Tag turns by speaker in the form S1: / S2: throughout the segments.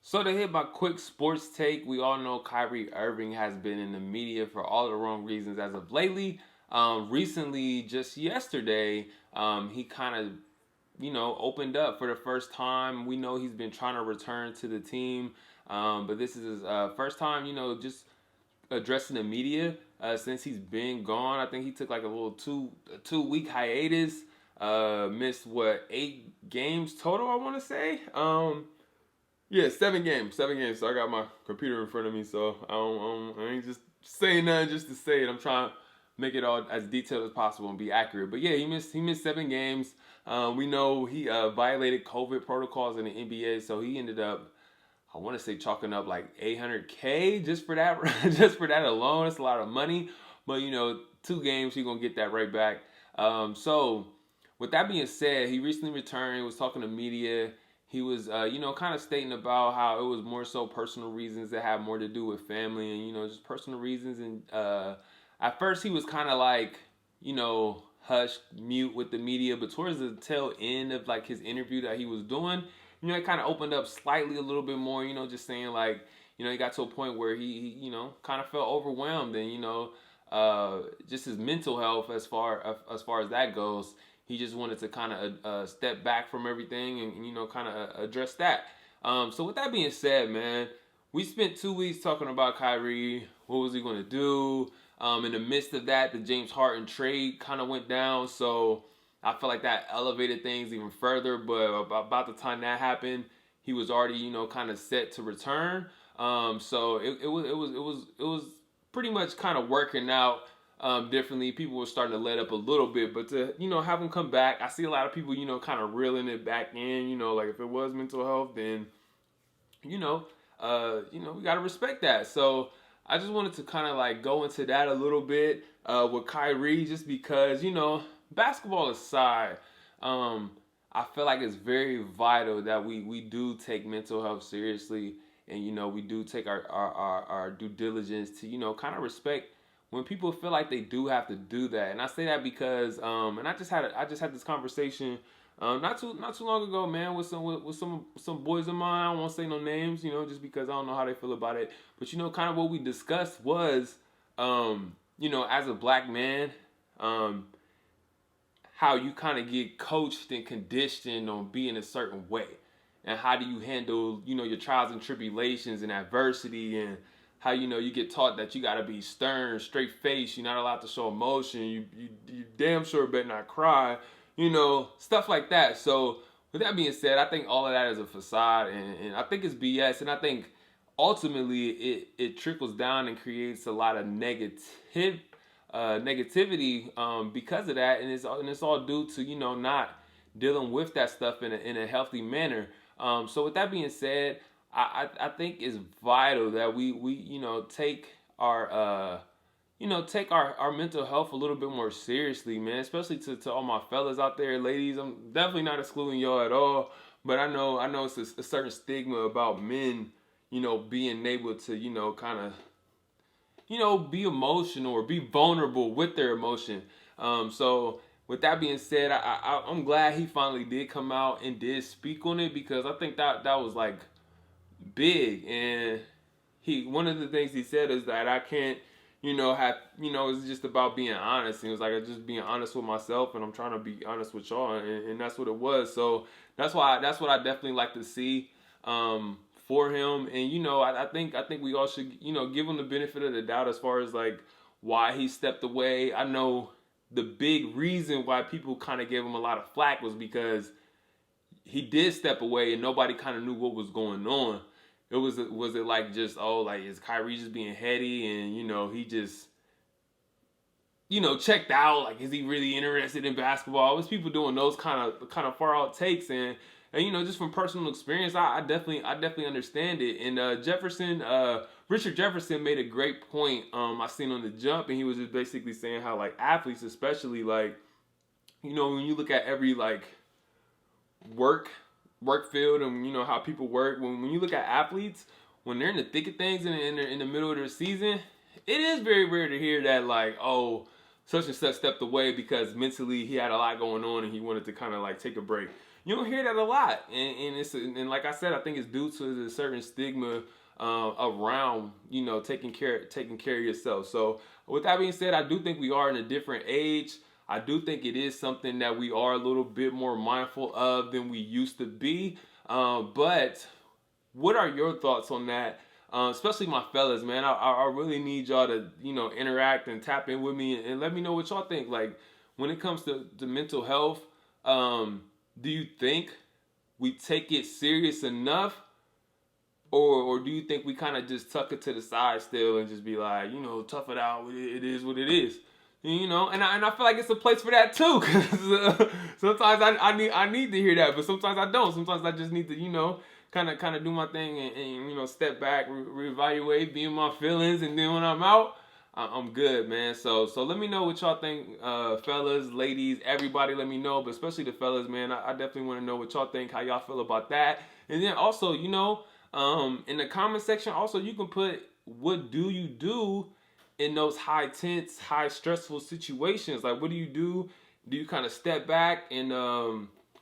S1: So to hit my quick sports take, we all know Kyrie Irving has been in the media for all the wrong reasons as of lately. Recently, just yesterday, he kind of, opened up for the first time. We know he's been trying to return to the team, but this is his first time, just addressing the media since he's been gone. I think he took like a little two week hiatus. Missed what 8 games total, I want to say. Yeah, 7 games, 7 games. So I got my computer in front of me, so I ain't just saying nothing just to say it. I'm trying to make it all as detailed as possible and be accurate. But yeah, he missed 7 games. We know he violated COVID protocols in the NBA, so he ended up, I want to say, chalking up like 800K just for that, just for that alone. It's a lot of money, but 2 games, he's gonna get that right back. So with that being said, he recently returned. He was talking to media. He was, kind of stating about how it was more so personal reasons that had more to do with family and, just personal reasons. And at first he was kind of like, hush, mute with the media. But towards the tail end of like his interview that he was doing, it kind of opened up slightly a little bit more, just saying like, he got to a point where he kind of felt overwhelmed and, just his mental health as far as that goes. He just wanted to kind of step back from everything and kind of address that. So with that being said, man, we spent 2 weeks talking about Kyrie. What was he going to do? In the midst of that, the James Harden trade kind of went down. So I feel like that elevated things even further. But about the time that happened, he was already kind of set to return. So it was pretty much kind of working out differently. People were starting to let up a little bit, but to have him come back, I see a lot of people kind of reeling it back in. Like if it was mental health, then we gotta respect that. So I just wanted to kind of like go into that a little bit with Kyrie, just because basketball aside, I feel like it's very vital that we do take mental health seriously, and we do take our due diligence to kind of respect when people feel like they do have to do that. And I say that because and I just had this conversation not too long ago, man, with some boys of mine. I won't say no names, just because I don't know how they feel about it. But kind of what we discussed was as a black man, how you kind of get coached and conditioned on being a certain way, and how do you handle your trials and tribulations and adversity, and how you get taught that you got to be stern, straight face. You're not allowed to show emotion. You damn sure better not cry. Stuff like that. So with that being said, I think all of that is a facade, and I think it's BS. And I think ultimately it trickles down and creates a lot of negativity because of that, and it's all due to not dealing with that stuff in a healthy manner. So with that being said, I think it's vital that we take our mental health a little bit more seriously, man. Especially to all my fellas out there, ladies. I'm definitely not excluding y'all at all, but I know it's a certain stigma about men, being able to kind of be emotional or be vulnerable with their emotion. So with that being said, I'm glad he finally did come out and did speak on it, because I think that was like big. And one of the things he said is that I can't have it's just about being honest. He was like, I'm just being honest with myself, and I'm trying to be honest with y'all, and that's what it was. So that's what I definitely like to see for him. And I think we all should give him the benefit of the doubt as far as like why he stepped away. I know the big reason why people kind of gave him a lot of flack was because he did step away and nobody kind of knew what was going on. Was it like just, oh, like, is Kyrie just being heady, and he just checked out? Like, is he really interested in basketball? It was people doing those kind of far out takes, and just from personal experience, I definitely understand it. And Richard Jefferson made a great point. I seen on the Jump, and he was just basically saying how like athletes, especially like when you look at every like work field, and how people work, when you look at athletes, when they're in the thick of things and in the middle of their season, it is very rare to hear that like, oh, such and such stepped away because mentally he had a lot going on and he wanted to kind of like take a break. you don't hear that a lot, and like I said, I think it's due to the certain stigma around taking care of yourself. So with that being said, I do think we are in a different age. I do think it is something that we are a little bit more mindful of than we used to be. But what are your thoughts on that? Especially my fellas, man. I really need y'all to interact and tap in with me and let me know what y'all think. Like when it comes to mental health, do you think we take it serious enough? Or do you think we kind of just tuck it to the side still and just be like, tough it out. It is what it is. And I feel like it's a place for that too. Cause sometimes I need to hear that, but sometimes I don't. Sometimes I just need to kind of do my thing and step back, reevaluate, be in my feelings, and then when I'm out, I'm good, man. So let me know what y'all think, fellas, ladies, everybody. Let me know, but especially the fellas, man. I definitely want to know what y'all think, how y'all feel about that, and then also, in the comment section, also you can put what do you do in those high tense, high stressful situations. Like what do you do? Do you kind of step back and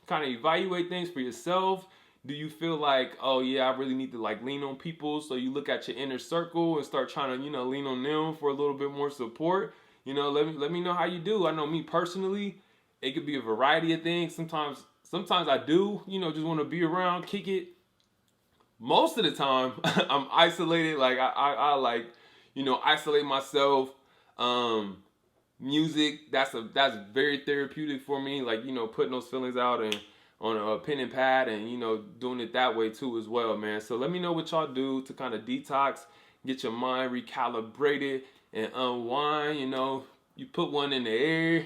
S1: kind of evaluate things for yourself? Do you feel like, oh yeah, I really need to like lean on people? So you look at your inner circle and start trying to lean on them for a little bit more support. Let me know how you do. I know me personally, it could be a variety of things. Sometimes I do just want to be around, kick it. Most of the time, I'm isolated. Like I like, isolate myself. Music, that's very therapeutic for me. Like putting those feelings out and on a pen and pad, and doing it that way too as well, man. So let me know what y'all do to kind of detox, get your mind recalibrated, and unwind. You put one in the air.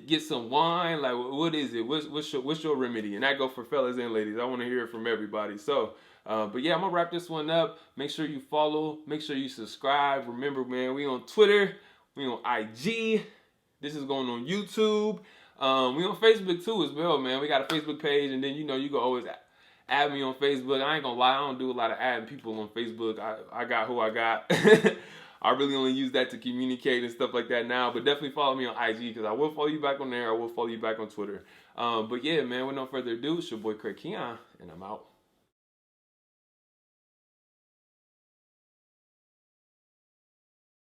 S1: Get some wine. Like, what is it? What's your remedy? And that go for fellas and ladies. I want to hear it from everybody. So, but yeah, I'm gonna wrap this one up. Make sure you follow. Make sure you subscribe. Remember, man, we on Twitter. We on IG. This is going on YouTube. We on Facebook too as well, man. We got a Facebook page, and then you can always add me on Facebook. I ain't gonna lie, I don't do a lot of adding people on Facebook. I got who I got. I really only use that to communicate and stuff like that now, but definitely follow me on IG because I will follow you back on there. I will follow you back on Twitter. But yeah, man, with no further ado, it's your boy Craig Keon, and I'm out.